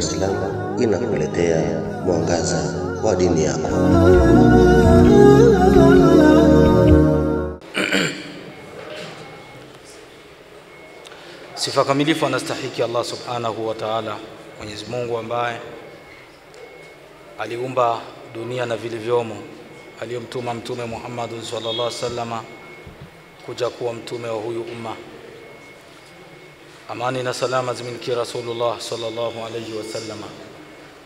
Uislamu inakuletea mwangaza wa dini yako. Sifa kamilifu anastahiki Allah subhanahu wa ta'ala, Mwenyezi Mungu ambaye aliumba dunia na vilivyomo, aliyomtuma mtume Muhammad sallallahu alaihi wasallam kuja kuwa mtume wa huyu umma. Amani na salama ziminikie Rasulullah sallallahu alaihi wasallam,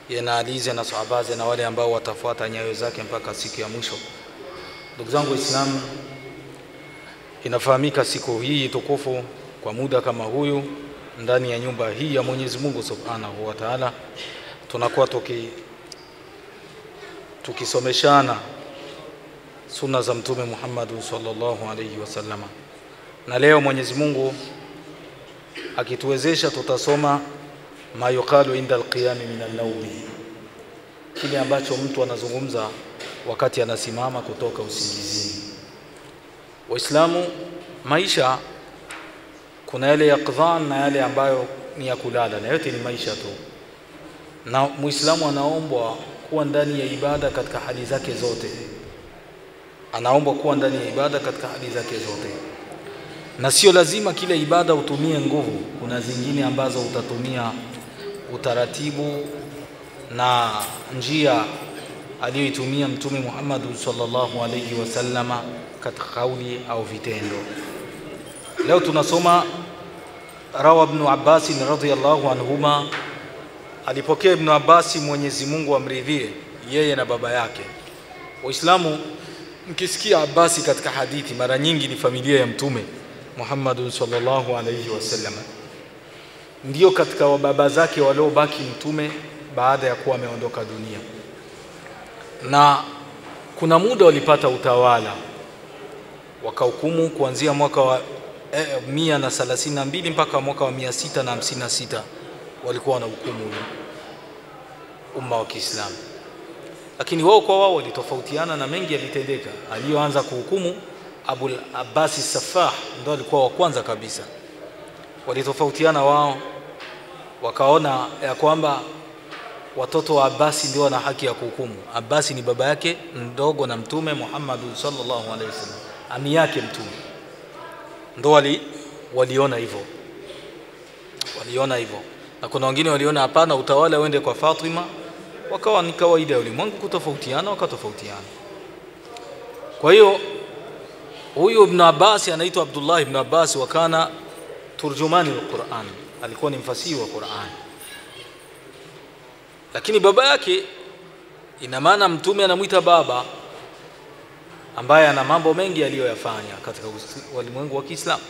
yana alize na sahabaze na wale ambao watafuata nyayo zake mpaka siku ya mwisho. Ndugu zangu Waislamu, inafahamika siku hii tukufu kwa muda kama huyu ndani ya nyumba hii ya Mwenyezi Mungu subhanahu wa ta'ala tunakuwa tukisomeshana sunna za mtume Muhammad sallallahu alaihi wasallam. Na leo Mwenyezi Mungu akituwezesha tutasoma ma yuqalu inda alqiyam min an-nawm, kile ambacho mtu anazungumza wakati anasimama kutoka usingizini. Waislamu, maisha kuna yale ya qadhan na yale ambayo ni ya kulala, na yote ni maisha tu. Na Muislamu anaombwa kuwa ndani ya ibada katika hali zake zote. Anaombwa kuwa ndani ya ibada katika hali zake zote. Na sio lazima kila ibada utumie nguvu. Kuna zingine ambazo utatumia utaratibu na njia aliyoitumia Mtume Muhammad sallallahu alayhi wasallama katika kauli au vitendo. Leo tunasoma rawa ibn Abbas radhiyallahu anhuma, alipokea ibn Abbas, Mwenyezi Mungu amridhie yeye na baba yake. Waislamu, mkisikia Abbas katika hadithi mara nyingi ni familia ya Mtume Muhammad sallallahu alayhi wasallam, ndio katika wababa zake waliobaki Mtume baada ya kuwa ameondoka dunia. Na kuna muda walipata utawala, wakahukumu kuanzia mwaka wa 132 mpaka mwaka wa 656 walikuwa wanahukumu umma wa Kiislamu. Lakini wao kwa wao walitofautiana na mengi yalitendeka. Aliyoanza kuhukumu Abu Abbas Safah ndio alikuwa wa kwanza kabisa. Walitofautiana wao, wakaona ya kwamba watoto wa Abbas ndio wana haki ya kuhukumu. Abbas ni baba yake mdogo na Mtume Muhammad sallallahu alaihi wasallam, ami yake Mtume. Ndio waliona hivyo. Na kuna wengine waliona hapana, utawala uende kwa Fatima. Wakawa ni kawaida ya ulimwengu kutofautiana, wakatofautiana. Kwa hiyo huyu Ibn Abbas anaitwa Abdullah ibn Abbas, wakana turjumani al-Qur'an, alikuwa ni mfasiri wa Qur'an. Lakini baba yake, ina maana Mtume anamuita baba, ambaye ana mambo mengi aliyoyafanya katika ulimwengu wa Kiislamu.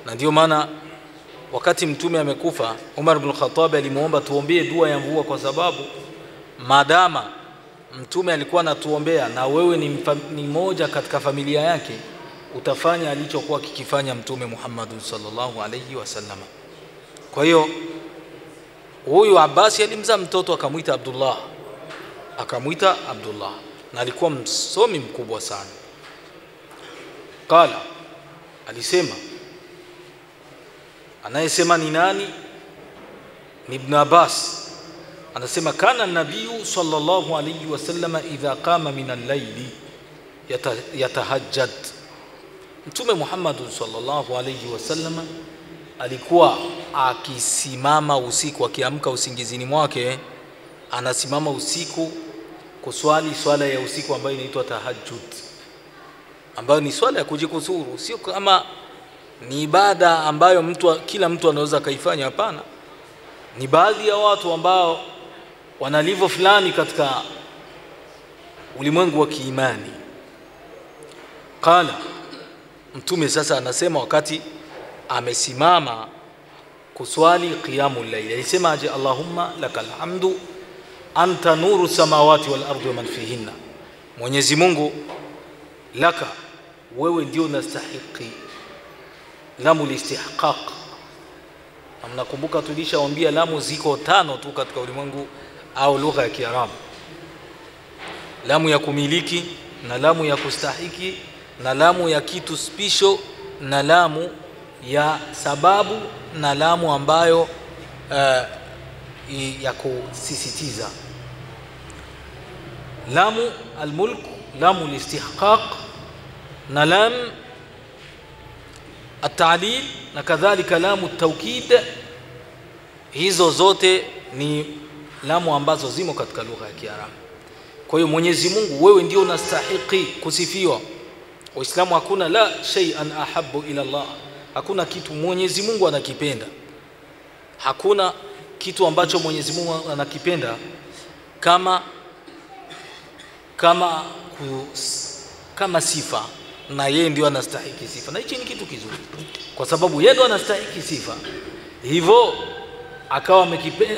Na ndio maana wakati Mtume amekufa, Umar ibn Khattab alimuomba tuombee dua ya mvua, kwa sababu madama Mtume alikuwa anatuombea na wewe ni moja katika familia yake, utafanya alichokuwa kikifanya Mtume Muhammad sallallahu alayhi wasallam. Kwa hiyo huyu Abbas alimzaa mtoto akamuita Abdullah, na alikuwa msomi mkubwa sana. Qala, alisema, anayesema ni nani? Ni Ibn Abbas. Anasema kana nabiyu sallallahu alayhi wasallam idha qama min al-layli yatahajjad. Mtume Muhammad sallallahu alayhi wasallam alikuwa akisimama usiku, akiamka usingizini mwake anasimama usiku kuswali swala ya usiku ambayo inaitwa tahajjud, ambayo ni swala ya kujikusuru. Sio kama ni ibada ambayo kila mtu anaweza kaifanya, hapana. Ni baadhi ya watu ambao wanalivo fulani katika ulimwengu wa kiimani. Qala, Mtume sasa anasema wakati amesimama kuswali qiyamul layl, alisema aje, Allahumma lakal hamdu anta nuru samawati wal ardi wa man fihinna. Mwenyezi Mungu, laka, wewe ndio unastahili, lamu listihqaq. Mnakumbuka tulishawaambia lamu ziko 5 tu katika ulimwengu au lugha ya Kiarabu: lamu ya kumiliki, na lamu ya kustahiki, na lamu ya kitu special, na lamu ya sababu, na lamu ambayo ya kusisitiza. Lamu almulk, lamu alistihqaq na lam at-ta'lil na kadhalika lamu at-tawkid. Hizo zote ni lamu ambazo zimo katika lugha ya Kiarabu. Kwa hiyo Mwenyezi Mungu wewe ndio unastahili kusifiwa. Waislamu hakuna la shay'an ahabbu ila Allah, hakuna kitu Mwenyezi Mungu anakipenda, hakuna kitu ambacho Mwenyezi Mungu anakipenda kama sifa, na yeye ndio anastahili sifa, na hichi ni kitu kizuri kwa sababu yeye ndio anastahili sifa. Hivyo akawa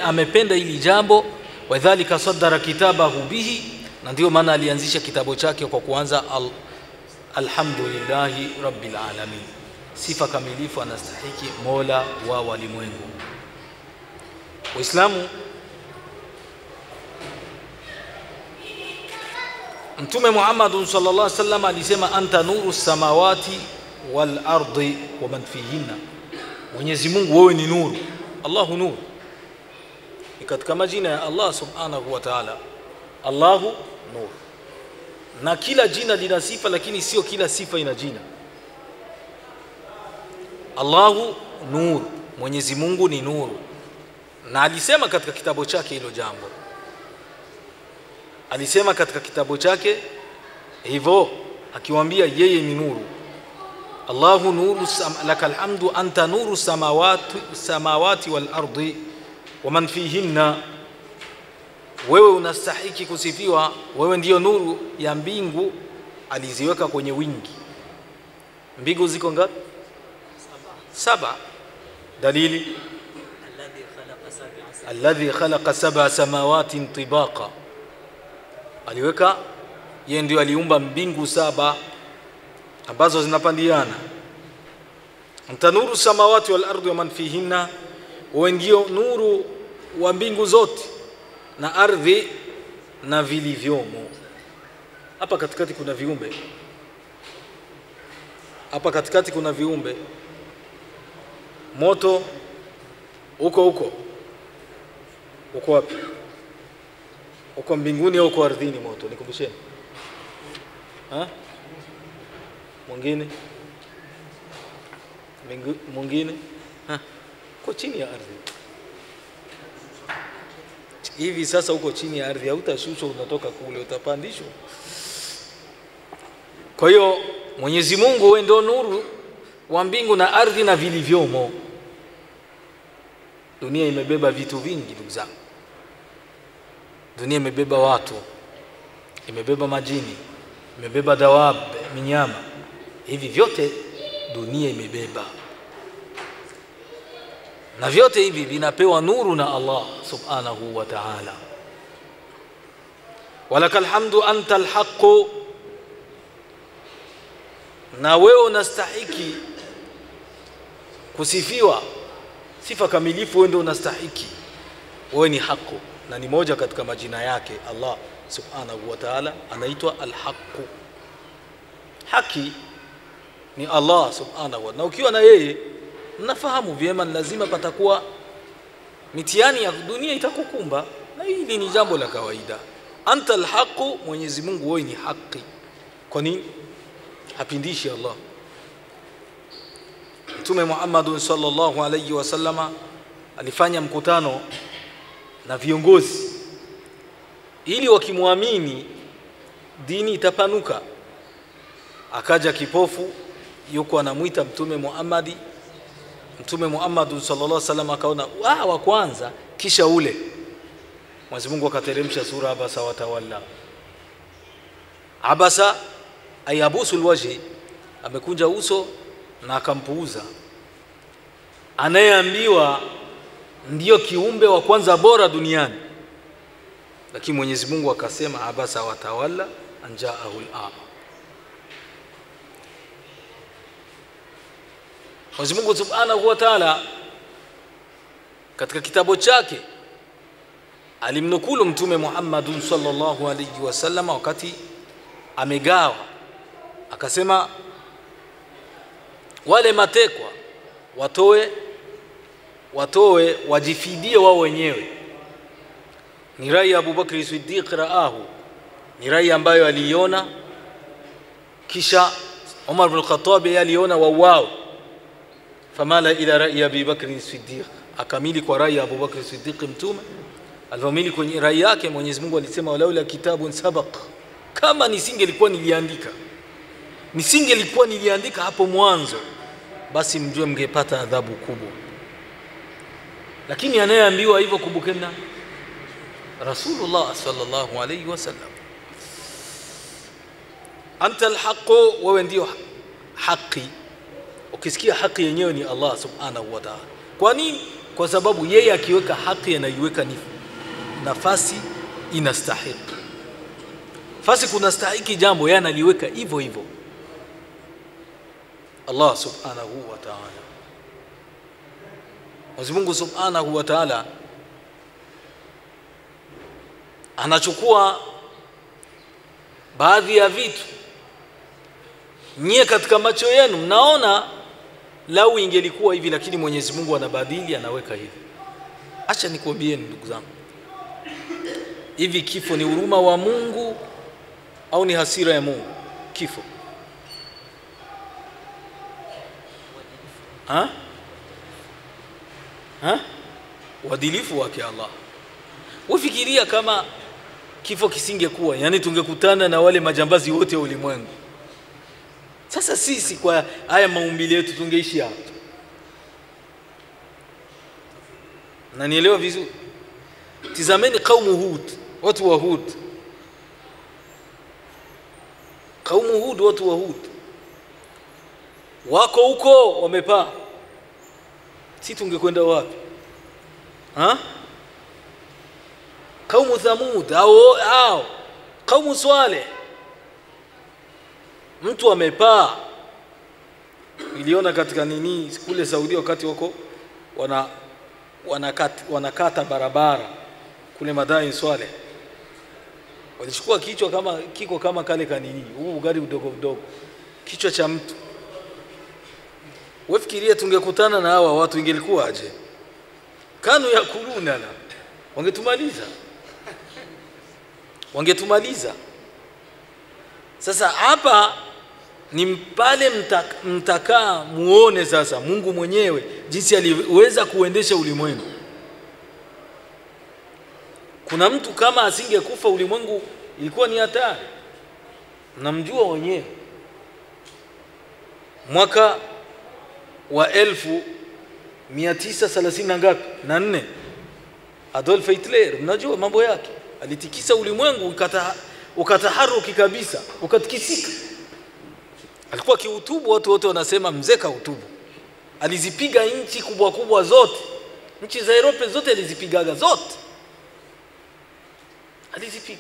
amependa hili jambo, wadhālika saddara kitabahu bihi, na ndio maana alianzisha kitabu chake kwa kuanza alhamdulillahi rabbil alamin. Sifa kamilifu anastahili Mola wa walimwengu. Waislamu, Mtume Muhammad sallallahu alaihi wasallam alisema anta nuru samawati wal ardi wa man fihinna. Mwenyezi Mungu wewe ni nuru. Allahu nur ni katika majina ya Allah subhanahu wa ta'ala. Allahu nur, na kila jina lina sifa, lakini sio kila sifa ina jina. Allahu nur, Mwenyezi Mungu ni nuru, na alisema katika kitabu chake hilo jambo. Alisema katika kitabu chake hivyo akiwaambia yeye ni nuru. Allahu nuru lakal hamdu anta nuru samawati wal ardi wa man fihinna. Wewe unastahili kusifiwa, wewe ndio nuru ya mbingu, aliziweka kwenye wingi. Mbingu ziko ngapi? 7. Dalili alladhi khalaqa sab'a samawati tibaqa, aliweka yeye ndio aliumba mbingu 7 ambazo zinapandiana. Anta nuru samawati wal ardi wa man fihinna, wewe ndio nuru wa mbingu zote na ardhi na vilivyomo. Hapa katikati kuna viumbe, hapa katikati kuna viumbe. Moto uko wapi? Uko mbinguni au uko ardhini moto? Nikumbusheni. Mwingine uko chini ya ardhi. Hivi sasa uko chini ya ardhi, hautashushwa unatoka kule, utapandishwa. Kwa hiyo Mwenyezi Mungu wewe ndio nuru wa mbingu na ardhi na vilivyomo. Dunia imebeba vitu vingi ndugu zangu. Dunia imebeba watu, imebeba majini, imebeba dawab, minyama. Hivi vyote dunia imebeba, na vyote hivi vinapewa nuru na Allah subhanahu wa ta'ala. Walakal hamdu anta alhaq, na wewe unastahiki kusifiwa sifa kamilifu, wewe ndio unastahiki, wewe ni haki. Na ni moja katika majina yake Allah subhanahu wa ta'ala anaitwa al-haq. Haki ni Allah subhanahu wa ta'ala, na ukiwa na yeye mnafahamu vyema lazima patakuwa mitihani ya dunia itakukumba, na hili ni jambo la kawaida. Anta al-haq, Mwenyezi Mungu wewe ni haki. Kwa nini hapindishi Allah? Mtume Muhammad sallallahu alayhi wasallama alifanya mkutano na viongozi ili wakimwamini dini itapanuka. Akaja kipofu yuko anamuita Mtume Muhammad. Mtume Muhammad sallallahu alaihi wasallam akaona wa kwanza, kisha ule Mwenyezi Mungu akateremsha sura Abasa wa Tawalla. Abasa ayabusul wajhi, amekunja uso na akampuuza. Anayeambiwa ndio kiumbe wa kwanza bora duniani, lakini Mwenyezi Mungu akasema Abasa wa Tawalla anjaahu al-a'ma. Mwenyezi Mungu subhanahu wa ta'ala katika kitabu chake alimnukulu Mtume Muhammad sallallahu alayhi wasallam wakati amegawa, akasema wale matekwa watoe wajifidie wao wenyewe, ni rai ya Abu Bakr Siddiq raahu, ni rai ambayo aliona, kisha Umar ibn al-Khattab aliona wao, famala ila rai Abu Bakr Siddiq, akamili kwa rai ya Abu Bakr Siddiq mtume. Alivomili kwenye rai yake, Mwenyezi Mungu alisema walaula kitabun sabaq, kama nisingelikuwa niliandika hapo mwanzo, basi mjue mngepata adhabu kubwa. Lakini anayeambiwa hivyo kumbukeni Rasulullah sallallahu alayhi wasallam, anta alhaq, wewe ndio haki. Ukisikia haki yenyewe ni Allah subhanahu wa ta'ala. Kwa nini? Kwa sababu yeye akiweka haki anaiweka ni nafasi inastahili. Fasi kunastahili jambo, yeye analiweka hivyo hivyo. Allah subhanahu wa ta'ala, Mwenyezi Mungu subhanahu wa ta'ala anachukua baadhi ya vitu, nyie katika macho yenu mnaona lau ingelikuwa hivi, lakini Mwenyezi Mungu anabadili, anaweka hivi. Acha nikwambieni ndugu zangu, hivi kifo ni huruma wa Mungu au ni hasira ya Mungu? Kifo uadilifu wake Allah. Ufikiria kama kifo kisingekuwa, yani tungekutana na wale majambazi wote wa ulimwengu. Sasa sisi kwa haya maumbile yetu tungeishi hapo. Na nielewa vizuri. Tizameni kaumu Hud, watu wa Hud. Kaumu Hud, watu wa Hud wako huko wamepaa. Si tungekwenda wapi? Kaumu Thamud au kaumu Saleh, mtu amepaa. Niliona katika nini kule Saudi, wakati wako wanakata barabara kule Madai Saleh, walichukua kichwa kama kiko kama kale kanini, huu gari udogo kichwa cha mtu. Wafikiria tungekutana na hawa watu ingelikuwa aje? Kanu yakuluna na wangetumaliza. Sasa hapa ni pale mtakaa muone sasa Mungu mwenyewe jinsi aliweza kuendesha ulimwengu. Kuna mtu kama asingekufa ulimwengu ilikuwa ni hatari. Mnamjua wenyewe, mwaka wa 1930 ngapi na 4, Adolf Hitler, mnajua mambo yake, alitikisa ulimwengu ukataharuki kabisa, ukatikisika. Alikuwa kihutubu, watu wote wanasema mzee kahutubu. Alizipiga nchi kubwa kubwa zote, nchi za Europe zote alizipigaga zote, alizipiga.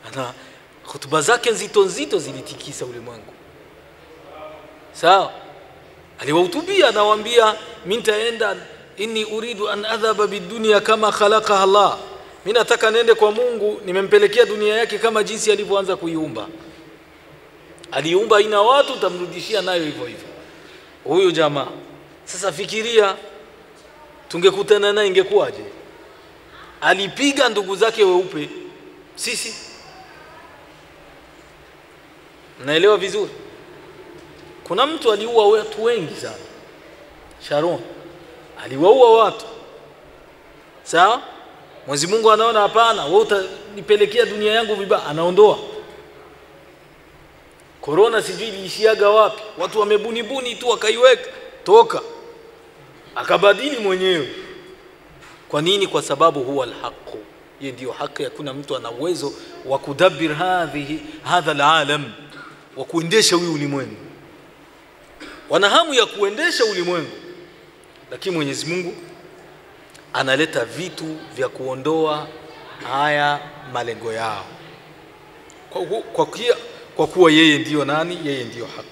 Ana hotuba zake nzito zilitikisa ulimwengu. Sawa, aliwahutubia, anawaambia mimi nitaenda, inni uridu an adhaba bidunya kama khalaqaha Allah, mimi nataka niende kwa Mungu, nimempelekea dunia yake kama jinsi alivyoanza kuiumba. Aliumba ina watu, tamrudishia nayo hivyo hivyo huyo jamaa. Sasa fikiria tungekutana naye ingekuwaje? Alipiga ndugu zake weupe, sisi naelewa vizuri. Kuna mtu aliua watu wengi sana, Sharon aliwaua watu. Sawa, Mwenyezi Mungu anaona hapana, wewe utanipelekea dunia yangu vibaya, anaondoa. Corona sijui iliishiaga wapi, watu wamebuni tu wakaiweka, toka akabadili mwenyewe. Kwa nini? Kwa sababu huwa alhaq, yeye ndio haki. Hakuna mtu ana uwezo wa kudabbir hadha alalam, wa kuendesha huyu ulimwengu. Wana hamu ya kuendesha ulimwengu, lakini Mwenyezi Mungu analeta vitu vya kuondoa haya malengo yao, kwa kuwa yeye ndiyo nani? Yeye ndiyo haki.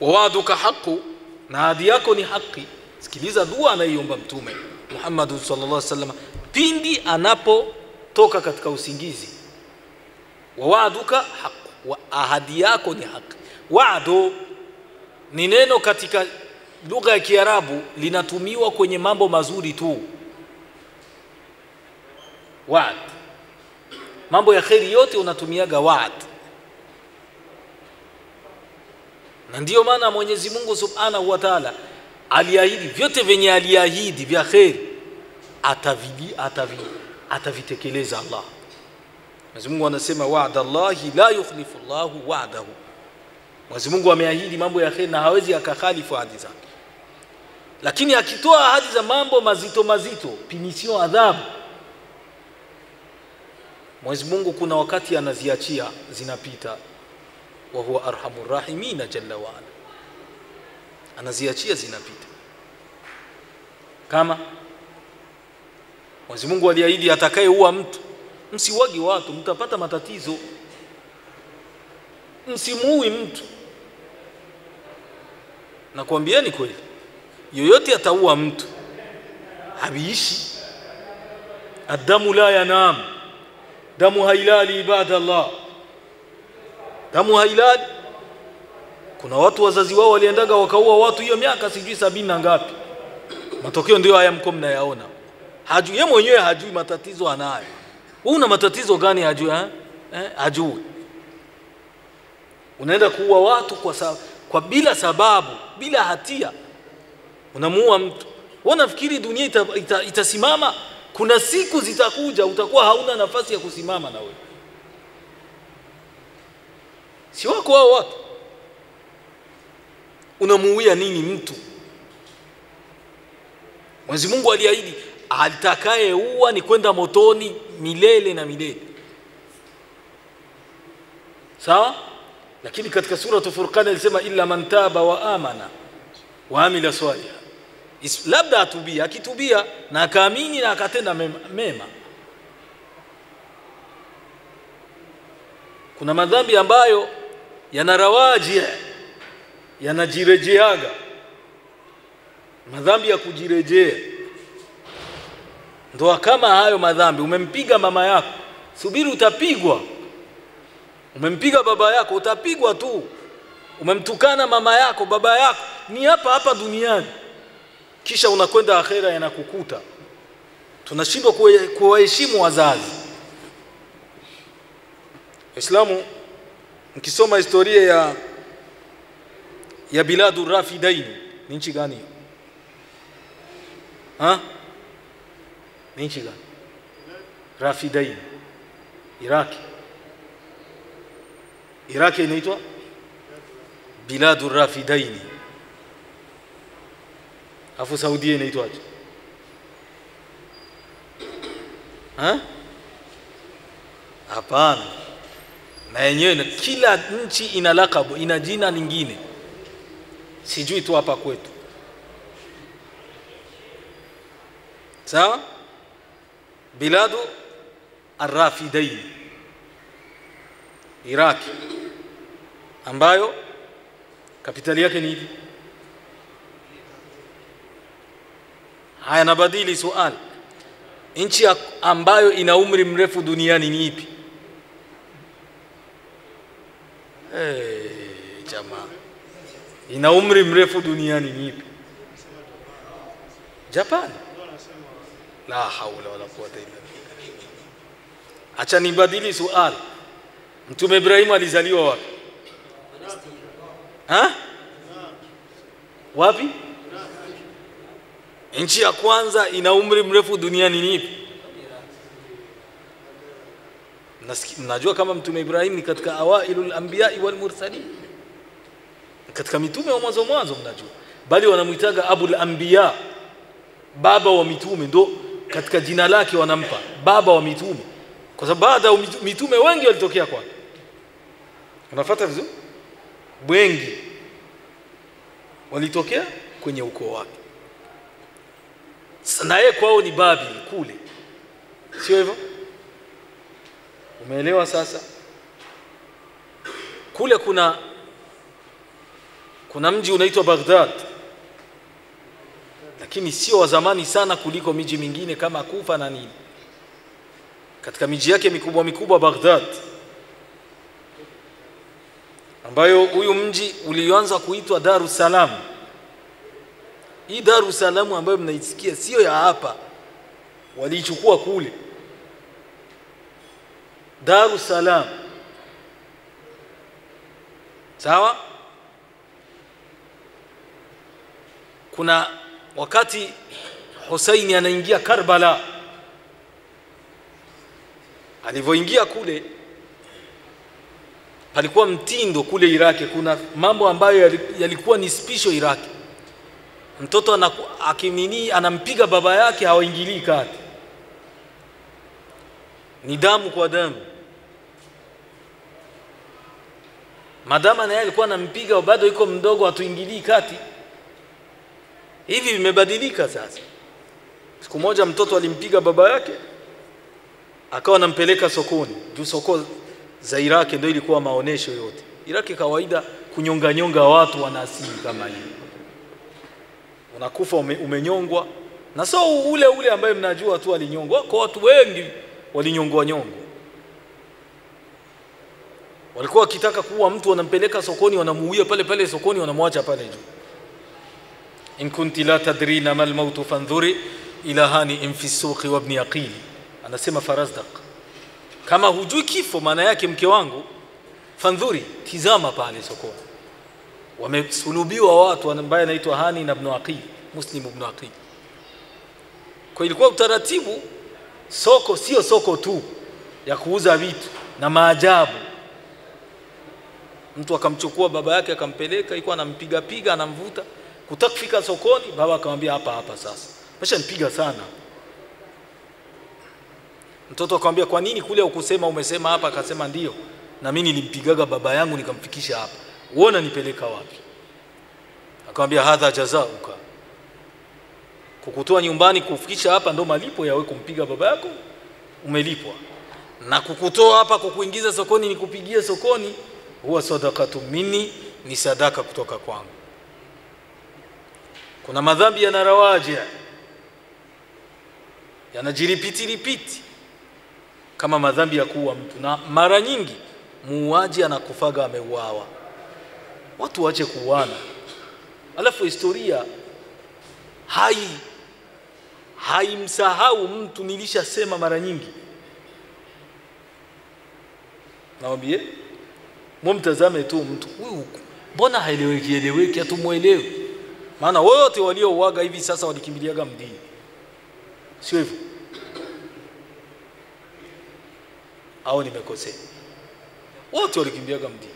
Wawaduka haqu, na ahadi yako ni haki. Sikiliza dua anaiomba Mtume Muhammad sallallahu alaihi wasallam pindi anapotoka katika usingizi. Wawaduka haqu, wa ahadi yako ni haki. Wa'du ni neno katika lugha ya Kiarabu linatumiwa kwenye mambo mazuri tu. Wa'd, mambo ya kheri yote unatumiaga wa'd. Na ndiyo maana Mwenyezi Mungu Subhanahu wa Ta'ala aliahidi vyote venye aliahidi vya kheri atavitekeleza Allah. Mwenyezi Mungu anasema wa'da Allahi la yukhlifu Allahu wa'dahu. Mwenyezi Mungu ameahidi mambo ya kheri na hawezi akakhalifu ahadi zake. Lakini akitoa ahadi za mambo mazito mazito, pimisio, adhabu, Mwenyezi Mungu kuna wakati anaziachia zinapita. Wa huwa arhamur rahimina jalla wa ala. Anaziachia zinapita. Kama Mwenyezi Mungu aliahidi atakayeua mtu, msiwagi watu, mtapata matatizo. Msimuui mtu. Nakwambieni kweli, yoyote ataua mtu habiishi. Adamu la yanam, damu hailali ibadallah, damu hailali. Kuna watu wazazi wao waliendaga wakaua watu hiyo miaka sijui 70 na ngapi. Matokeo ndio haya mko mnayaona. Hajui yeye mwenyewe, hajui matatizo anayo. Wewe una matatizo gani hajui? Hajui. Unaenda kuua watu kwa bila sababu, bila hatia. Unamuua mtu. Wewe unafikiri dunia itasimama? Kuna siku zitakuja utakuwa hauna nafasi ya kusimama na wewe. Si wako wao watu. Unamuuia nini mtu? Mwenyezi Mungu aliahidi atakayeua ni kwenda motoni milele na milele. Sawa? Lakini katika sura Furqan alisema illa man taba wa amana wa amila salih. Labda atubia, akitubia na akaamini na akatenda mema. Kuna madhambi ambayo yanarawaji, yanajirejeaga. Madhambi ya kujirejea. Ndio kama hayo madhambi. Umempiga mama yako, subiri utapigwa. Umempiga baba yako, utapigwa tu. Umemtukana mama yako, baba yako, ni hapa hapa duniani. Kisha unakwenda akhera yanakukuta. Tunashindwa kuwaheshimu wazazi. Waislamu, mkisoma historia ya Biladur Rafidain, ni nchi gani? Ni nchi gani? Rafidain, Iraki. Iraki inaitwa Biladur Rafidain. Afu Saudia inaitwaje? Hapana. Na yenyewe kila nchi ina lakabu, ina jina lingine. Sijui tu hapa kwetu. Sawa? Biladu Ar-Rafidain, Iraki, ambayo kapitali yake ni hivi. Haya, nabadili swali. Nchi ambayo ina umri mrefu duniani ni ipi? Jamaa, ina umri mrefu duniani ni ipi? Japan. La haula wala quwwata illa billah. Acha nibadili swali. Mtume Ibrahim alizaliwa wapi? Wapi? Nchi ya kwanza ina umri mrefu duniani ni ipi? Mnajua kama Mtume Ibrahim ni katika awailul anbiya wal mursalin, katika mitume wa mwanzo mnajua, bali wanamuitaga abul anbiya, baba wa mitume. Ndo katika jina lake wanampa baba wa mitume, kwa sababu baada ya mitume wengi walitokea kwake. Unafuata vizuri? Wengi walitokea kwenye ukoo wake. Na yeye kwao ni Babil kule, sio hivyo? Umeelewa sasa? Kule kuna mji unaitwa Baghdad, lakini sio wa zamani sana kuliko miji mingine kama Kufa na nini. Katika miji yake mikubwa Baghdad, ambayo huyu mji ulianza kuitwa Darus Salam. Hii Dar es Salaam ambayo mnaisikia sio ya hapa, walichukua kule Dar es Salaam. Sawa? Kuna wakati Husaini anaingia Karbala, alivyoingia kule palikuwa mtindo kule Iraki, kuna mambo ambayo yalikuwa ni special Iraki. Mtoto akimini anampiga baba yake, hawaingilii kati, ni damu kwa damu. Madama naye alikuwa anampiga bado yuko mdogo, hatuingilii kati. Hivi vimebadilika sasa. Siku moja mtoto alimpiga baba yake, akawa anampeleka sokoni. Juu soko za Iraki ndio ilikuwa maonesho yote. Iraki kawaida kunyonga nyonga watu wana asili kama hii. Unakufa umenyongwa, na so ule ambaye mnajua tu alinyongwa, kwa watu wengi walinyongwa nyongo. Walikuwa wakitaka kuua mtu, wanampeleka sokoni, wanamuuia pale pale sokoni, wanamwacha pale juu. In kunti la tadrina mal mautu fandhuri ila hani fi suqi wa ibn Aqil, anasema Farazdaq, kama hujui kifo maana yake mke wangu, fandhuri, tizama pale sokoni. Wamesulubiwa watu ambaye anaitwa Hani na ibn Aqil, Muslim ibn Aqil. Kwa ilikuwa utaratibu, soko sio soko tu ya kuuza vitu na maajabu. Mtu akamchukua baba yake akampeleka, ilikuwa anampiga piga, anamvuta kutaka kufika sokoni. Baba akamwambia hapa sasa, mesha nipiga sana. Mtoto akamwambia kwa nini kule ukusema, umesema hapa? Akasema ndio, na mimi nilimpigaga baba yangu nikamfikisha hapa, uona nipeleka wapi? Akamwambia hadha jazauka, kukutoa nyumbani kufikisha hapa ndo malipo ya wewe kumpiga baba yako, umelipwa. Na kukutoa hapa kukuingiza sokoni nikupigie sokoni, huwa sadaqatu minni, ni sadaka kutoka kwangu. Kuna madhambi yanarawaji, yanajiripiti kama madhambi ya kuua mtu, na mara nyingi muuaji anakufaga ameuawa. Watu waache kuuana. Alafu historia haimsahau mtu. Nilishasema mara nyingi, naambie mumtazame tu mtu huyu, mbona haeleweki, hatumuelewi. Maana wote waliouaga hivi sasa walikimbiliaga mdini, sio hivyo? Au nimekosea? Wote walikimbiliaga mdini.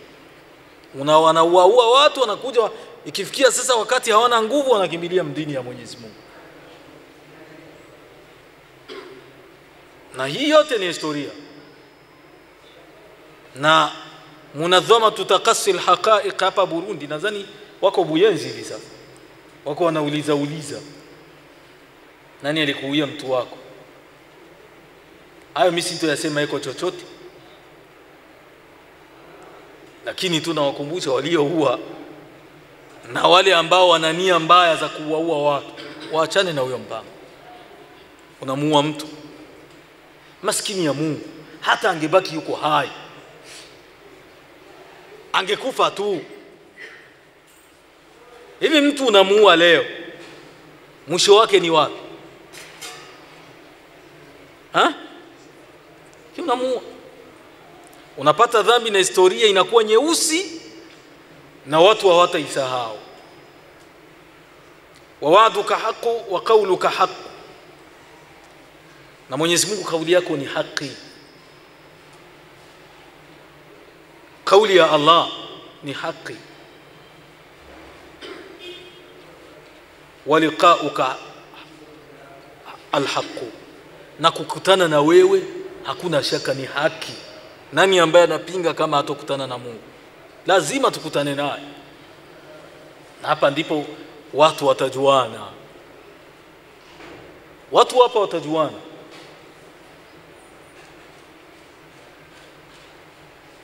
Wanaua watu, wanakuja ikifikia sasa wakati hawana nguvu, wanakimbilia mdini ya Mwenyezi Mungu. Na hii yote ni historia. Na munadhama tutakassil haqaiq hapa Burundi, nadhani wako Buyenzi hivi sasa, wako wanauliza nani alikuuia mtu wako. Hayo mimi sitoyasema iko chochote, lakini tunawakumbusha walioua na wale ambao wana nia mbaya za kuwaua watu, waachane na huyo mpango. Unamuua mtu maskini ya Mungu, hata angebaki yuko hai, angekufa tu. Hivi mtu unamuua leo, mwisho wake ni wapi? Unamuua, unapata dhambi na historia inakuwa nyeusi na watu hawataisahau. Wa wa'duka haqqu wa qawluka haqqu, na Mwenyezi Mungu kauli yako ni haki. Kauli ya Allah ni haki. Wa liqa'uka alhaqu, na kukutana na wewe hakuna shaka ni haki. Nani ambaye anapinga kama hatokutana na Mungu? Lazima tukutane naye, na hapa ndipo watu watajuana. Watu hapa watajuana.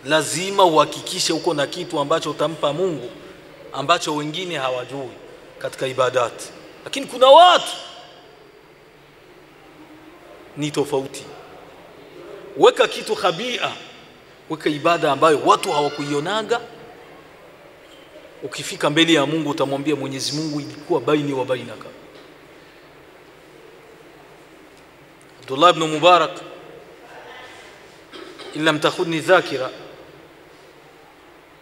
Lazima uhakikishe uko na kitu ambacho utampa Mungu ambacho wengine hawajui katika ibadati. Lakini kuna watu ni tofauti. Weka kitu khabia, weka ibada ambayo watu hawakuionaga, ukifika mbele ya Mungu utamwambia Mwenyezi Mungu, ilikuwa baini wa bainaka. Abdullah ibn Mubarak, illa mtakhudni dhakira,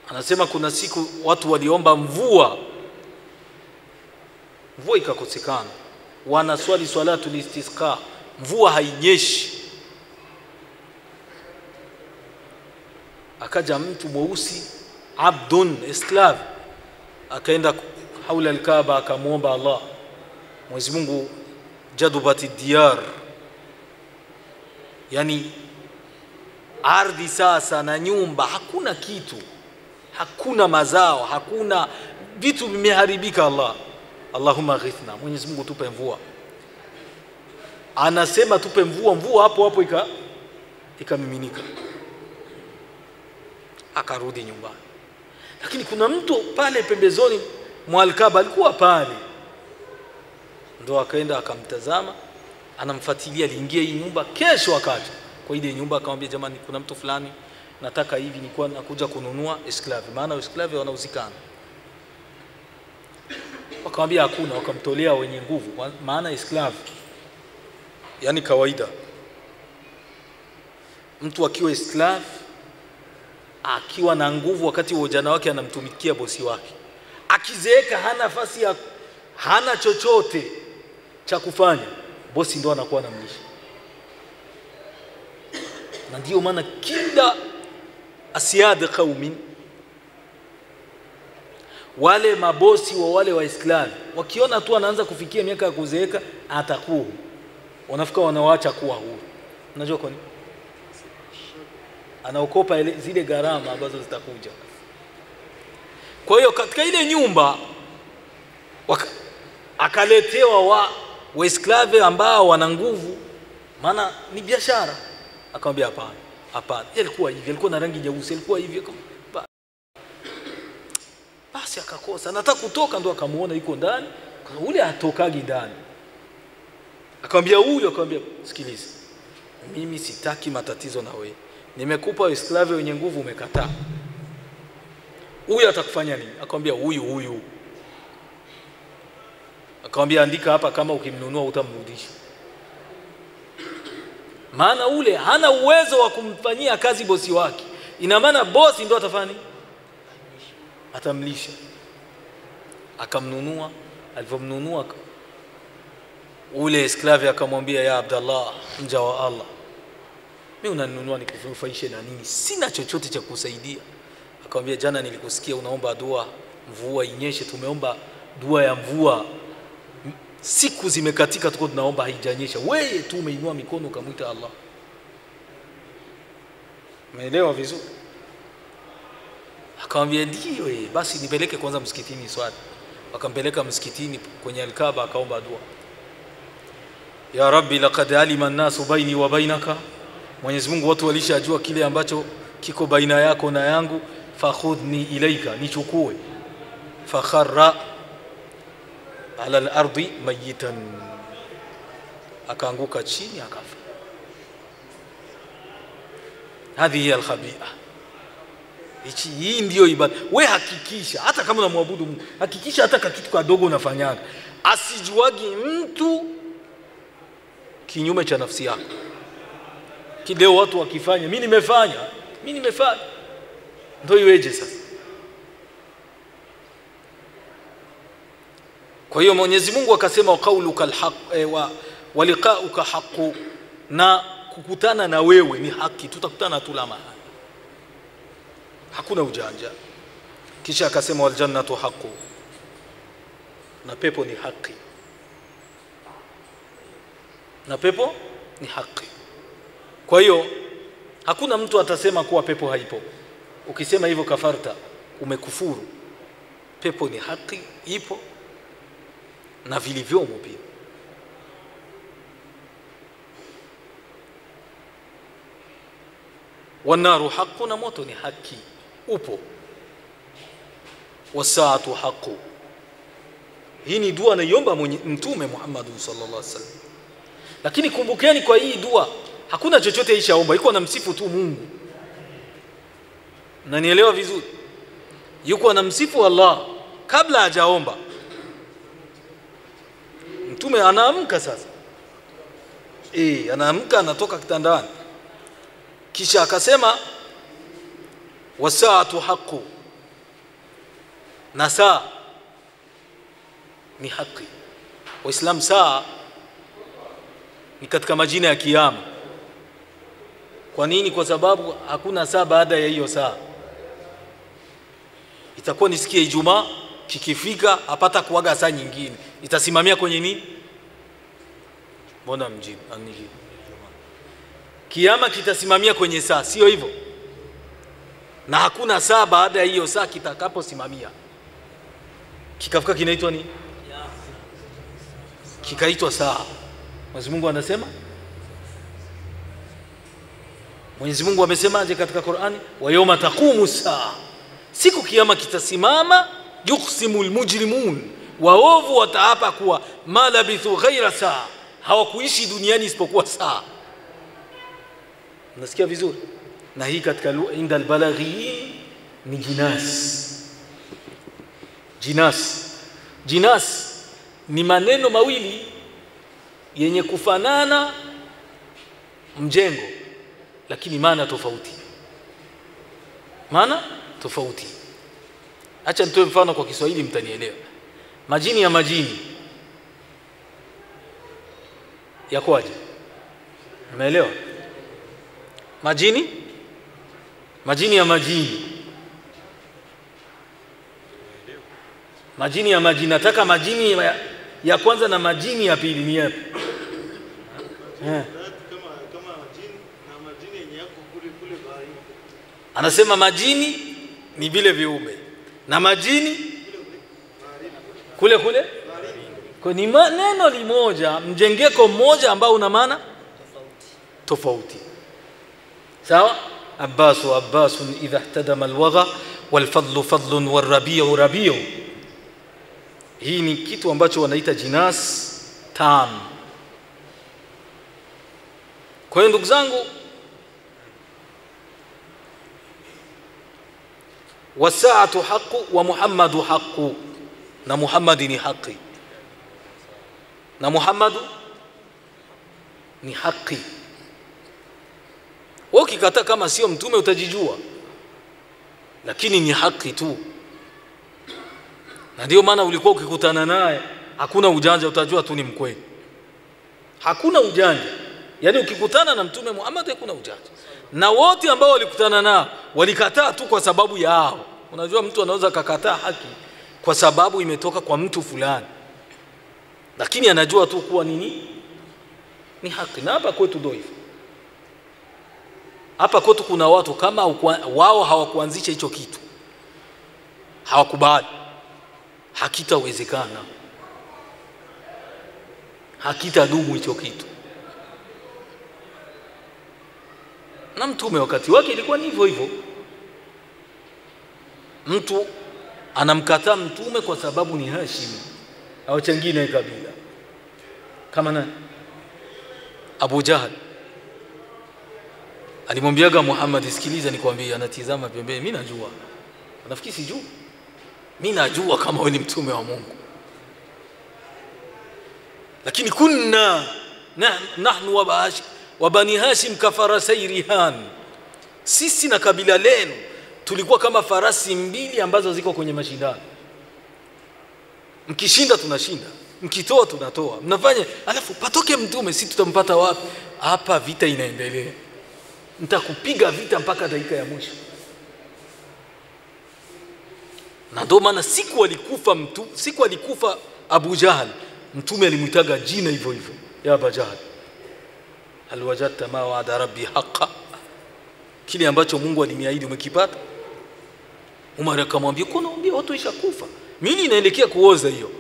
anasema kuna siku watu waliomba mvua ikakosekana, wanaswali salatu listisqa, mvua hainyeshi. Akaja mtu mweusi, abdun esclave, akaenda haula al-Kaaba akamuomba Allah, Mwenyezi Mungu, jadubati diyar, yani ardhi sasa na nyumba, hakuna kitu, hakuna mazao, hakuna vitu, vimeharibika. Allahumma ghithna, Mwenyezi Mungu tupe mvua. Anasema tupe mvua, mvua hapo hapo ikamiminika. Akarudi nyumbani. Lakini kuna mtu pale pembezoni mwa al-Kaaba alikuwa pale, ndo akaenda akamtazama, anamfuatilia, aliingia hii nyumba. Kesho akaja kwa ile nyumba akamwambia, jamani, kuna mtu fulani nataka hivi, nilikuwa nakuja kununua esclave, maana esclave wanauzikana. Wakamwambia hakuna, wakamtolea wenye nguvu, maana esclave yani kawaida mtu akiwa esclave akiwa na nguvu wakati wa ujana wake anamtumikia bosi wake, akizeeka hana chochote cha kufanya, bosi ndo anakuwa anamlisha. Na ndio maana kila asiyad qaumin, wale mabosi wa wale wa esclave, wakiona tu anaanza kufikia miaka ya kuzeeka, atakuwa wanafika, wanawaacha kuwa huru. Unajua kwa nini? Anaokopa zile gharama ambazo zitakuja. Kwa hiyo katika ile nyumba akaletewa wa esclave ambao wana nguvu, maana ni biashara. Akamwambia hapana, ilikuwa hivi, ilikuwa na rangi nyeusi, ilikuwa hivi. Basi akakosa, anataka kutoka, ndo akamuona yuko ndani, ule atokagi ndani. Akamwambia sikiliza, mimi sitaki matatizo na wewe, nimekupa esclave wenye nguvu, umekataa. Huyu atakufanya nini? Akamwambia huyu. Akamwambia andika hapa, kama ukimnunua utamrudisha. Maana ule hana uwezo wa kumfanyia kazi bosi wake, ina maana bosi ndo atafanya, atamlisha. Akamnunua. Alipomnunua ule esclave akamwambia, ya Abdallah, mja wa Allah, mimi unanunua nikufaishe na nini? Sina chochote cha kusaidia. Akamwambia, jana nilikusikia unaomba dua mvua inyeshe, tumeomba dua ya mvua, siku zimekatika, tuko tunaomba haijanyesha, wewe tu umeinua mikono ukamwita Allah. Umeelewa vizuri? Akamwambia ndio, basi nipeleke kwanza msikitini swali. Akampeleka msikitini kwenye al-Kaaba, akaomba dua, ya Rabbi laqad alima an-nasu baini wa bainaka, Mwenyezi Mungu watu walishajua kile ambacho kiko baina yako na yangu, fakhudhni ilaika, nichukue. Fakharra ala al-ardi mayitan, akaanguka chini akafa. Hadhihi al-khabi'a, hii ndio ibada. We hakikisha hata kama unamwabudu Mungu, hakikisha hata kitu kadogo unafanyaga, asijuagi mtu kinyume cha nafsi yako. Kideo watu wakifanya, mimi nimefanya, ndio iweje sasa? Kwa hiyo Mwenyezi Mungu akasema, wa qauluka alhaq wa liqa'uka haqqu, na kukutana na wewe ni haki, tutakutana tu la mahali, hakuna ujanja. Kisha akasema, wal jannatu haqqu, na pepo ni haki, na pepo ni haki. Kwa hiyo hakuna mtu atasema kuwa pepo haipo. Ukisema hivyo kafarta, umekufuru. Pepo ni haki, ipo na vilivyomo pia. Wanaru haqqu, na moto ni haki, upo. Wasaatu haqqu, hii ni dua anaiomba Mtume Muhammad sallallahu alaihi wasallam. Lakini kumbukeni, kwa hii dua hakuna chochote ishaomba, iko na msifu tu Mungu. Na nielewa vizuri, yuko anamsifu Allah kabla hajaomba. Mtume anaamka sasa, anaamka, anatoka kitandani, kisha akasema wasaatu haqqu, na saa ni haki. Waislamu, saa ni katika majina ya kiyama. Kwa nini? Kwa sababu hakuna saa baada ya hiyo saa. Itakuwa ni siku ya Ijumaa, kikifika hapata kuaga saa nyingine, itasimamia kwenye nini? Mbona mjibu aniji? Kiyama kitasimamia kwenye saa, sio hivyo? Na hakuna saa baada ya hiyo saa kitakaposimamia. Kikafika kinaitwa nini? Kikaitwa saa. Mwenyezi Mungu anasema, Mwenyezi Mungu amesemaje katika Qur'ani? Wa yawma taqumu saa, siku kiyama kitasimama, yuqsimul mujrimun, waovu wataapa kuwa ma labithu ghaira saa, hawakuishi duniani isipokuwa saa. Unasikia vizuri? Na hii katika inda albalaghi ni jinas ni maneno mawili yenye kufanana mjengo, lakini maana tofauti. Acha nitoe mfano kwa Kiswahili mtanielewa. Majini ya majini yakoje? Umeelewa? Majini ya majini, nataka majini ya kwanza na majini ya pili ni yapi? Kama majini na majini yenye yako kule bahari. Anasema majini ni vile viumbe na majini kule kwa ni neno limoja, mjengeko mmoja ambao una maana tofauti. Sawa? Abbasun idha ihtadama alwagha walfadlu fadlun warabiu rabiu. Hii ni kitu ambacho wanaita jinas tam. Kwa hiyo ndugu zangu, wasaatu haqqu wa Muhammadu haqqu, na Muhammadi ni haki, na Muhammadu ni haki. Ukikataa kama sio mtume utajijua, lakini ni haki tu. Na ndio maana ulikuwa ukikutana naye hakuna ujanja, utajua tu ni mkweli. Hakuna ujanja. Yaani ukikutana na Mtume Muhammad hakuna ujanja. Na wote ambao walikutana nao walikataa tu kwa sababu yao. Unajua mtu anaweza kukataa haki kwa sababu imetoka kwa mtu fulani, lakini anajua tu kuwa nini ni haki. Na hapa kwetu ndio hivyo. Hapa kwetu kuna watu kama wao hawakuanzisha hicho kitu, hawakubali, hakitawezekana, hakitadumu hicho kitu. Na Mtume wakati wake ilikuwa ni hivyo hivyo. Mtu anamkataa Mtume kwa sababu ni Hashim au chengine kabila. Kama nani? Abu Jahal alimwambiaga Muhammad, sikiliza nikwambie. Anatizama pembeni, mimi najua. Anafikiri sijui. Mimi najua kama wewe ni mtume wa Mungu. Lakini kunna nahnu wa bani Hashim kafarasai rihan, sisi na kabila lenu tulikuwa kama farasi mbili ambazo ziko kwenye mashindano. Mkishinda tunashinda, mkitoa tunatoa, mnafanya alafu patoke mtume, sisi tutampata wapi? Hapa vita inaendelea, nitakupiga vita mpaka dakika ya mwisho. Na ndio maana siku alikufa Abu Jahal, Mtume alimuitaga jina hivyo hivyo, ya Abu Jahal, hal wajadta ma wa'ada rabbi haqqan, kile ambacho Mungu aliniahidi umekipata? Umar akamwambia, kuna ambia watu ishakufa, mimi inaelekea kuoza hiyo.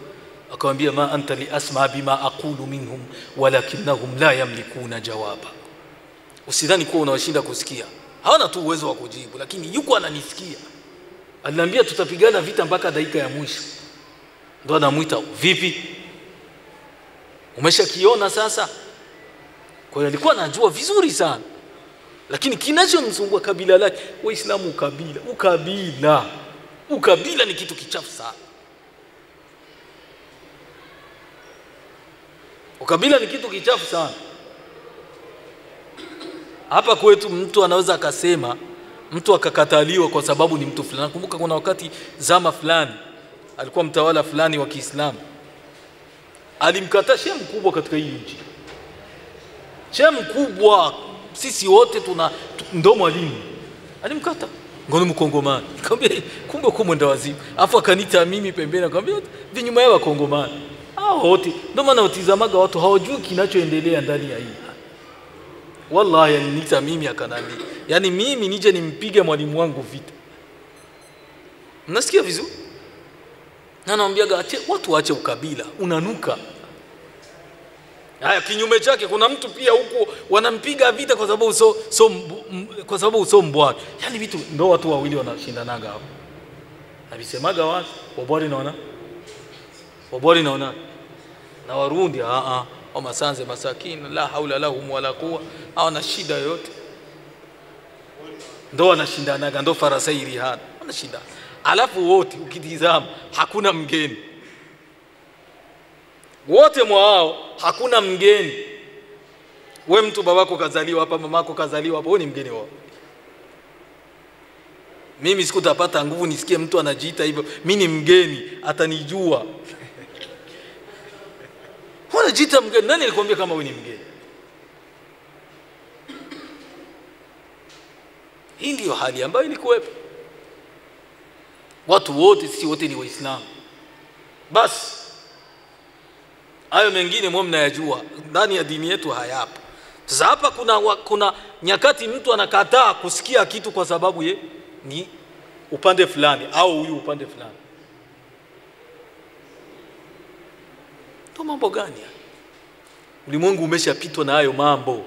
Akamwambia, ma anta li asma bima aqulu minhum walakinnahum la yamlikuna jawaba. Usidhani kuwa unawashinda kusikia, hawana tu uwezo wa kujibu, lakini yuko ananisikia. Aliniambia tutapigana vita mpaka dakika ya mwisho. Ndio anamuita, vipi? Umeshakiona sasa? Kwa hiyo alikuwa anajua vizuri sana. Lakini kinachomsumbua kabila lake, Waislamu ukabila. Ukabila ni kitu kichafu sana. Ukabila ni kitu kichafu sana. Hapa kwetu mtu anaweza akasema, mtu akakataliwa kwa sababu ni mtu fulani. Kumbuka kuna wakati zama fulani alikuwa mtawala fulani wa Kiislamu, alimkataa shehe mkubwa katika hii nchi. Shehe mkubwa, sisi wote tuna ndo mwalimu, alimkataa. Ngoni Mkongomani. Nikamwambia kumbe uko mwenda wazimu. Afu akanita mimi pembeni akamwambia vinyuma ya Wakongomani. Hao wote ndio maana utizamaga watu hawajui kinachoendelea ndani ya hii. Wallahi alinita mimi akanambia, yani mimi nije nimpige mwalimu wangu vita. Mnasikia vizuri? Na naambiaga watu waache ukabila, unanuka. Haya, kinyume chake kuna mtu pia huko wanampiga vita kwa sababu so mbwani. Yani vitu ndio watu wawili wanashindanaga hapo. Abisemaga watu Wabwari naona na Warundi au Masanze masakini la haula lahum wala quwa, hawana shida yoyote. Ndio wanashindanaga, ndio farasai rihan wanashinda. Alafu wote ukitizama hakuna mgeni. Wote mwao hakuna mgeni. We mtu babako kazaliwa hapa, mamako kazaliwa hapa, wewe ni mgeni wao. Mimi sikutapata nguvu nisikie mtu anajiita hivyo, mimi ni mgeni, atanijua. Unajiita mgeni, nani alikwambia kama wewe ni mgeni? Hii ndio hali ambayo ilikuwepo. Watu wote, sisi wote ni Waislamu. Basi hayo mengine mwe mnayajua, ndani ya dini yetu hayapo. Sasa hapa kuna nyakati mtu anakataa kusikia kitu kwa sababu ni upande fulani au huyu upande fulani. To mambo gani? Ulimwengu umeshapitwa na hayo mambo.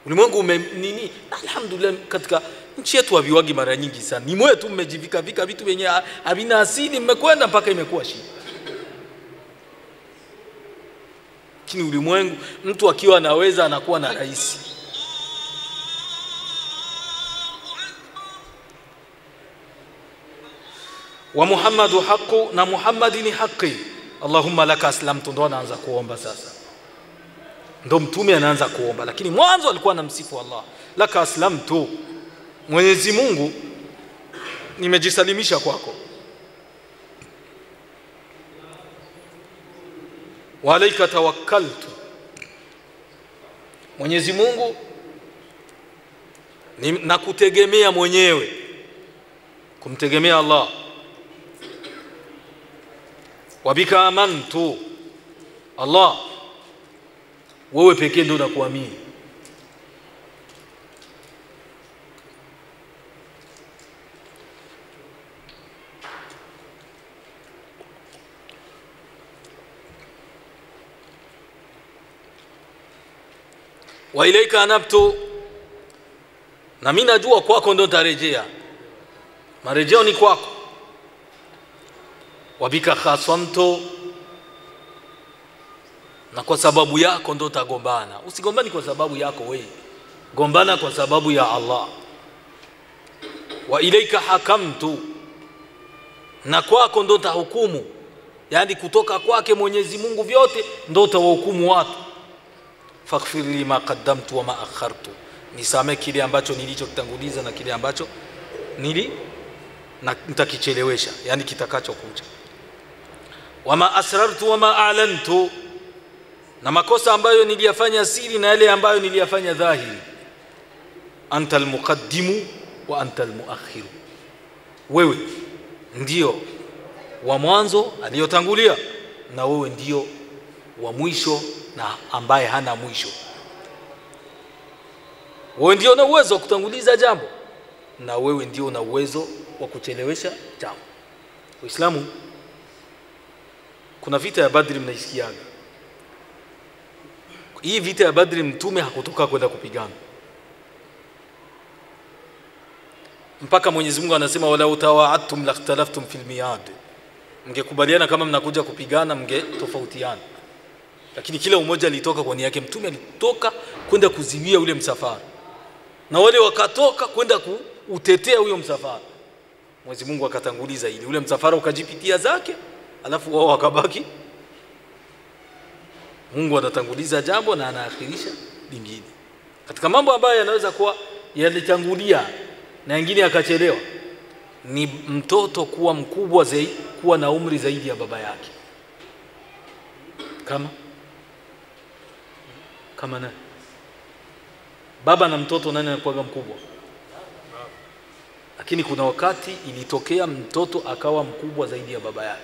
Ulimwengu nini? Alhamdulillah, katika nchi yetu haviwagi mara nyingi sana. Ni mwe tu mmejivika vitu vyenye havina asili, mmekwenda mpaka imekuwa shida. Kini ulimwengu mtu akiwa anaweza anakuwa na rais. Wa Muhammadu haqqu, na Muhammad ni haki. Allahumma laka aslamtu, ndo anaanza kuomba sasa. Ndo mtume anaanza kuomba, lakini mwanzo alikuwa anamsifu Allah. Laka aslamtu, Mwenyezi Mungu nimejisalimisha kwako. Wa alayka tawakkaltu, Mwenyezi Mungu nakutegemea mwenyewe, kumtegemea Allah. Wa bika amantu, Allah wewe pekee ndio nakuamini. Wa ilaika anabtu, na mimi najua kwako ndo tarejea, marejeo ni kwako. Wa bika khasamtu, na kwa sababu yako ndo tagombana. Usigombani kwa sababu yako wewe, gombana kwa sababu ya Allah. Wa ilaika hakamtu, na kwako ndo tahukumu, yani kutoka kwake Mwenyezi Mungu vyote ndo tawahukumu watu. Faghfir li ma qaddamtu wa ma akhartu, nisamee kile ambacho nilichokitanguliza na kile ambacho nitakichelewesha, yani kitakachokuja. Wa ma asrartu wa ma a'lantu, na makosa ambayo niliyafanya siri na yale ambayo niliyafanya dhahiri. Anta almuqaddimu wa anta almuakhiru, wewe ndio wa mwanzo aliyotangulia na wewe ndio wa mwisho na ambaye hana mwisho. Wewe ndio una uwezo wa kutanguliza jambo na wewe ndio una uwezo wa kuchelewesha jambo. Uislamu, kuna vita ya Badri mnaisikiaga. Hii vita ya Badri mtume hakutoka kwenda kupigana, mpaka Mwenyezi Mungu anasema wala utawa'adtum lakhtalaftum fil miyad, mngekubaliana kama mnakuja kupigana mngetofautiana. Lakini kila umoja alitoka kwa nia yake. Mtume alitoka kwenda kuziwia ule msafara. na wale wakatoka kwenda kuutetea huyo msafara. Mwenyezi Mungu akatanguliza ili ule msafara ukajipitia zake, alafu wao wakabaki. Mungu anatanguliza jambo na anaakhirisha lingine. Katika mambo ambayo yanaweza kuwa yalitangulia na mengine yakachelewa ni mtoto kuwa mkubwa zaidi, kuwa na umri zaidi ya baba yake. Kama nani? Baba na mtoto, nani anakuwa mkubwa? Lakini kuna wakati ilitokea mtoto akawa mkubwa zaidi ya baba yake.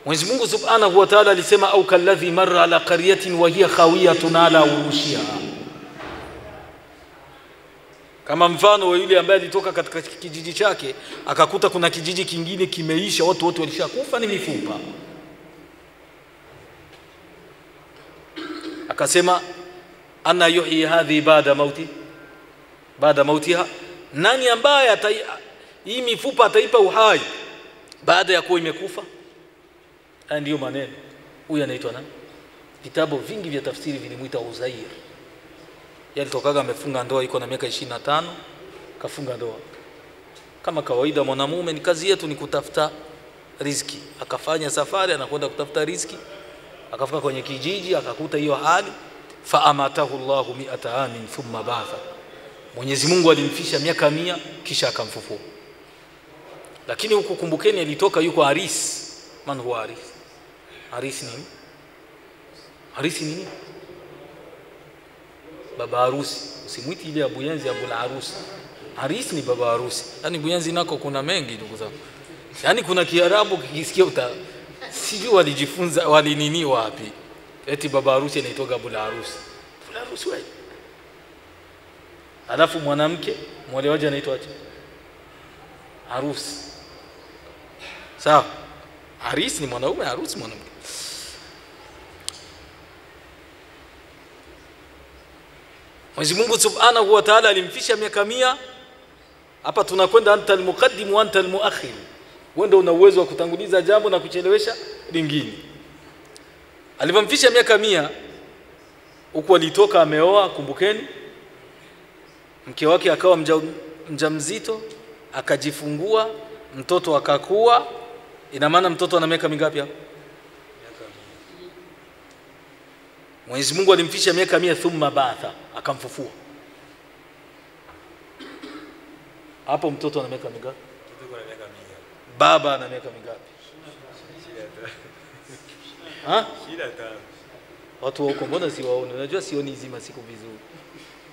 Mwenyezi Mungu Subhanahu wa Ta'ala alisema au kalladhi marra ala qaryatin wa hiya khawiyatun ala urushiha, kama mfano wa yule ambaye alitoka katika kijiji chake akakuta kuna kijiji kingine kimeisha, watu wote walishakufa, ni mifupa. Akasema ana yuhyi hadhi baada mautiha, nani ambaye hii mifupa ataipa uhai baada ya kuwa imekufa? Ndio maneno. Huyu anaitwa nani? Vitabu vingi vya tafsiri vilimuita Uzair. Yalitokaga amefunga ndoa, iko na miaka 25 kafunga ndoa. Kama kawaida mwanamume ni kazi yetu ni kutafuta riziki. Akafanya safari anakwenda kutafuta riziki. Akafika kwenye kijiji akakuta hiyo hali, fa amatahu Allahu 100 amin thumma ba'atha. Mwenyezi Mungu alimfisha miaka 100 kisha akamfufua. Lakini huku kumbukeni alitoka yuko Haris. Man huwa Haris? Haris nini? Haris nini? Baba harusi. Usimwiti ile Buyenzi Abu al-Harusi. Haris ni baba harusi. Yaani Buyenzi nako kuna mengi ndugu zangu. Yaani kuna Kiarabu kikisikia sijui walijifunza walinini wapi. Eti baba harusi anaitoka Abu al-Harusi. Abu al-Harusi wewe. Alafu mwanamke mwolewaji anaitwa aje? Harusi. Sawa. Haris ni mwanaume, harusi mwanamke. Mwenyezi Mungu Subhanahu wa Ta'ala alimfisha miaka 100. Hapa tunakwenda anta al-muqaddim wa anta al-muakhir. Wewe ndio una uwezo wa kutanguliza jambo na kuchelewesha lingine. Alipomfisha miaka 100 huko alitoka ameoa, kumbukeni. Mke wake akawa mjamzito, akajifungua, mtoto akakua. Ina maana mtoto ana miaka mingapi hapo? Mwenyezi Mungu alimfisha miaka 100 thumma ba'atha, akamfufua. Hapo mtoto ana miaka mingapi? Mtoto ana miaka 100. Baba ana miaka mingapi? 25. Watu huko mbona siwaone? Unajua sioni hizi masiku vizuri.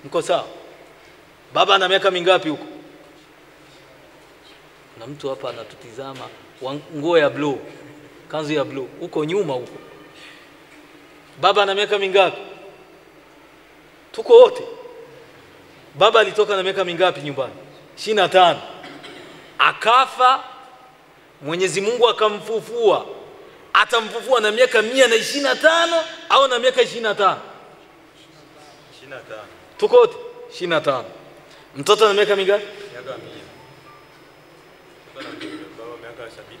Mko sawa? Baba ana miaka mingapi huko? Na mtu hapa anatutizama, nguo ya blue, kanzu ya blue, huko nyuma huko. Baba ana miaka mingapi? Tuko wote. Baba alitoka na miaka mingapi nyumbani? 25. Akafa, Mwenyezi Mungu akamfufua. Atamfufua na miaka 125 au na miaka 25? 25. Tuko wote 25. Mtoto ana miaka mingapi? Miaka 100.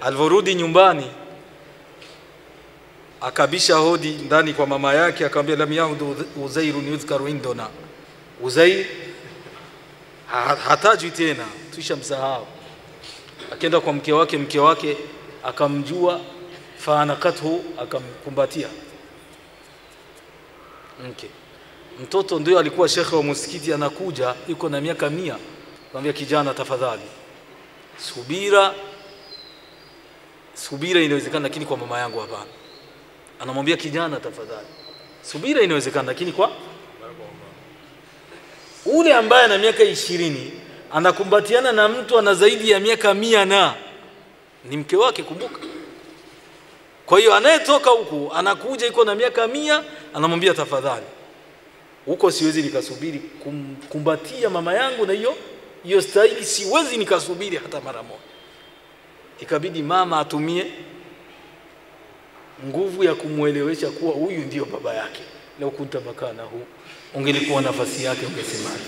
Alvorudi nyumbani akabisha hodi ndani kwa mama yake, akamwambia lam yaud Uzairun yuzkaru indona. Uzair hatajwi tena, tushamsahau. Akaenda kwa mke wake akamjua, faanakathu, akamkumbatia mke. Mtoto ndio alikuwa shekhe wa msikiti, anakuja yuko na miaka 100. Akamwambia kijana, tafadhali subira inawezekana, lakini kwa mama yangu hapana. Anamwambia kijana, tafadhali subira inawezekana, lakini kwa ule ambaye ana miaka 20 anakumbatiana na mtu ana zaidi ya miaka 100 na ni mke wake, kumbuka. Kwa hiyo anayetoka huku anakuja iko na miaka 100, anamwambia tafadhali, huko siwezi nikasubiri kumkumbatia mama yangu, na hiyo staili siwezi nikasubiri hata mara moja. Ikabidi mama atumie nguvu ya kumuelewesha kuwa huyu ndio baba yake. Leo kunta makana huu, ungelikuwa nafasi yake ungesemaje?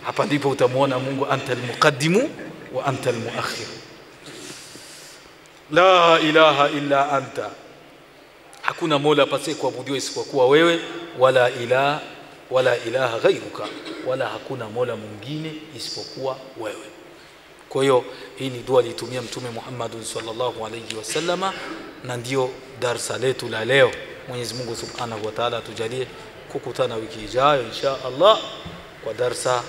Hapa ndipo utamuona Mungu, antal muqaddimu wa antal muakhir, la ilaha illa anta. hakuna mola pase kuabudiwa isipokuwa wewe, wala ilaha ghairuka, wala hakuna mola mwingine isipokuwa wewe. Kwa hiyo hii ni dua alitumia Mtume Muhammad sallallahu alayhi wasallama, na ndio darasa letu la leo. Mwenyezi Mungu Subhanahu wa Ta'ala tujalie kukutana wiki ijayo insha Allah kwa darasa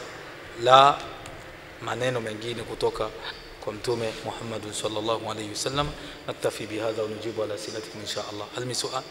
la maneno mengine kutoka kwa Mtume Muhammad sallallahu alayhi wasallam. Naktafi bihadha wa nujibu ala as'ilatikum insha Allah. Hal min su'al?